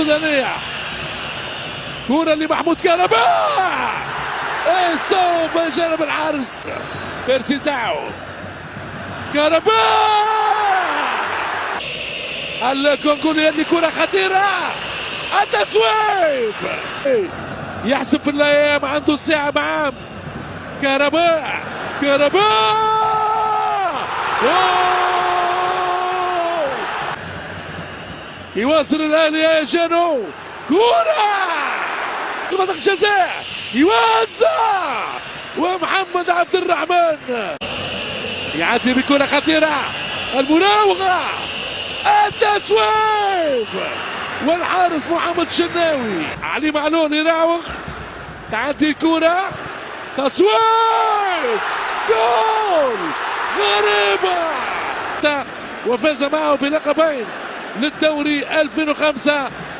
السودانية. كرة لمحمود كهرباء، الصوب جانب الحارس بيرسي تاعو. كهرباء الكونغولي، هذه كرة خطيرة، التصويب يحسب في الايام، عنده الساعة معاه. كهرباء يواصل الآن يا جانو، كرة منطقة جزاء، يوزع ومحمد عبد الرحمن يعدي بكرة خطيرة، المراوغة، التسويب، والحارس محمد شناوي. علي معلول يراوغ، تعدي الكرة، تصويب، جول، غريبة، وفاز معه بلقبين للدوري 2005